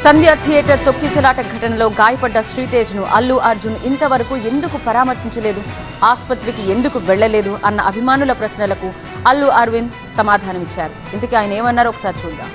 సంధ్య theatre తొక్కిసలాట ఘటనలో గాయపడ్డ శ్రీతేజ్ను అల్లు అర్జున్ ఇంతవరకు ఎందుకు పరామర్శించలేదు, ఆసుపత్రికి ఎందుకు వెళ్లలేదు అన్న అభిమానుల ప్రశ్నలకు అల్లు అరవింద్ సమాధానమిచ్చారు. ఇంతకీ ఆయన ఏమన్నారో ఒకసారి చూద్దాం.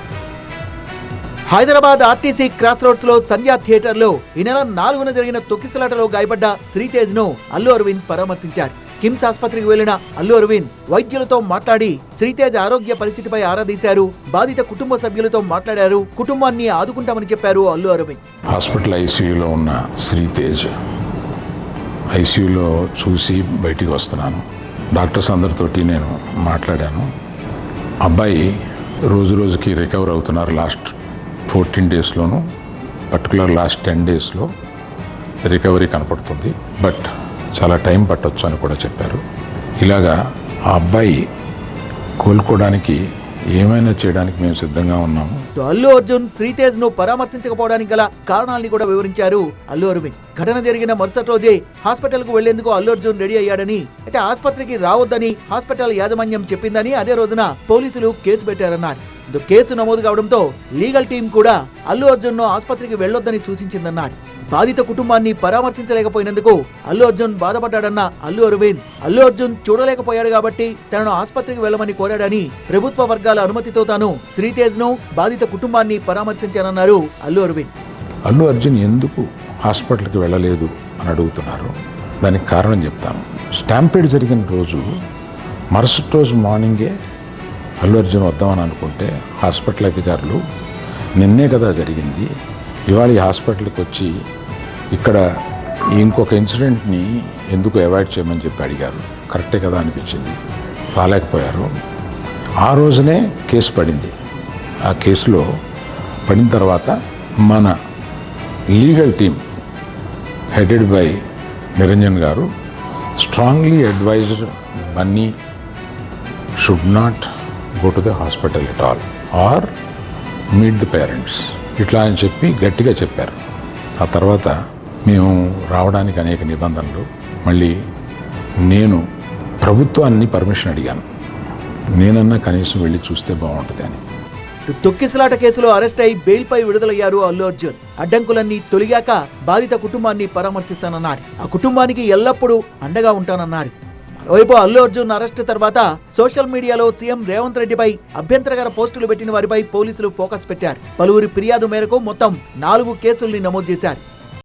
హైదరాబాద్ ఆర్టీసీ క్రాస్ రోడ్స్ లో సంధ్య థియేటర్ లో ఈ నెల 4న జరిగిన తొక్కిసలాటలో గాయపడ్డ శ్రీతేజ్ ను అల్లు అరవింద్ పరామర్శించారు. కిమ్స్ ఆసుపత్రికి వెళ్లిన అల్లు అరవింద్ వైద్యులతో మాట్లాడి శ్రీతేజ్ ఆరోగ్య పరిస్థితిపై ఆరా తీశారు. బాధిత కుటుంబ సభ్యులతో మాట్లాడారు. కుటుంబాన్ని ఆదుకుంటామని చెప్పారు అల్లు అరవింద్. హాస్పిటల్ ఐసీయూలో ఉన్న శ్రీతేజ్ ఐసీయూలో చూసి బయటికి వస్తున్నాను. డాక్టర్స్ అందరితోటి నేను మాట్లాడాను. అబ్బాయి రోజు రోజుకి రికవర్ అవుతున్నారు. లాస్ట్ 14 డేస్లోనూ పర్టికులర్ లాస్ట్ 10 డేస్లో రికవరీ కనపడుతుంది. బట్ చాలా టైం పట్టొచ్చు అని కూడా చెప్పారు. ఇలాగా ఆ అబ్బాయి కోలుకోవడానికి ఏమైనా చేయడానికి మేము సిద్ధంగా ఉన్నాము. అల్లు అర్జున్ శ్రీతేజ్ ను పరామర్శించకపోవడానికి గల కారణాలని కూడా వివరించారు అల్లు అరవింద్. ఘటన జరిగిన మరుసటి రోజే హాస్పిటల్ కు వెళ్లేందుకు అల్లు అర్జున్ రెడీ అయ్యాడని, అయితే ఆసుపత్రికి రావద్దని హాస్పిటల్ యాజమాన్యం చెప్పిందని, అదే రోజున పోలీసులు కేసు పెట్టారన్నారు. కేసు నమోదు కావడంతో లీగల్ టీం కూడా అల్లు అర్జున్ ను ఆసుపత్రికి వెళ్లొద్దని సూచించిందన్నారు. బాధిత కుటుంబాన్ని పరామర్శించలేకపోయినందుకు అల్లు అర్జున్ బాధపడ్డాడన్న అల్లు అరవింద్, అల్లు అర్జున్ చూడలేకపోయాడు కాబట్టి తనను ఆసుపత్రికి వెళ్లమని కోరాడని, ప్రభుత్వ వర్గాల అనుమతితో తాను శ్రీతేజ్ ను బాధిత కుటుంబాన్ని పరామర్శించానన్నారు అల్లు అరవింద్. అల్లు అర్జున్ ఎందుకు హాస్పిటల్కి వెళ్ళలేదు అని అడుగుతున్నారు. దానికి కారణం చెప్తాను. స్టాంపేడ్ జరిగిన రోజు మరుసటి రోజు మార్నింగే అల్లు అర్జున్ వద్దామని అనుకుంటే హాస్పిటల్ అధికారులు నిన్నే కదా జరిగింది, ఇవాళ ఈ హాస్పిటల్కి వచ్చి ఇక్కడ ఇంకొక ఇన్సిడెంట్ని ఎందుకు అవాయిడ్ చేయమని చెప్పి అడిగారు. కరెక్టే కదా అనిపించింది. రాలేకపోయారు. ఆ రోజునే కేసు పడింది. ఆ కేసులో పడిన తర్వాత మన legal team headed by Niranjan గారు strongly advised Bunny should not go to the hospital at all or meet the parents ఇట్లా అని చెప్పి గట్టిగా చెప్పారు. ఆ తర్వాత మేము రావడానికి అనేక నిబంధనలు, మళ్ళీ నేను ప్రభుత్వాన్ని పర్మిషన్ అడిగాను. నేనన్నా కనీసం వెళ్ళి చూస్తే బాగుంటుంది అని. తొక్కిసలాట కేసులో అరెస్ట్ అయి బెయిల్ పై విడుదలయ్యారు అల్లు అర్జున్. అడ్డంకులన్నీ తొలిగాక బాధిత కుటుంబాన్ని పరామర్శిస్తానన్నారు. ఆ కుటుంబానికి ఎల్లప్పుడూ అండగా ఉంటానన్నారు. మరోవైపు అల్లు అర్జున్ అరెస్ట్ తర్వాత సోషల్ మీడియాలో సీఎం రేవంత్ రెడ్డిపై అభ్యంతరకర పోస్టులు పెట్టిన వారిపై పోలీసులు ఫోకస్ పెట్టారు. పలువురి ఫిర్యాదు మేరకు మొత్తం 4 కేసుల్ని నమోదు చేశారు.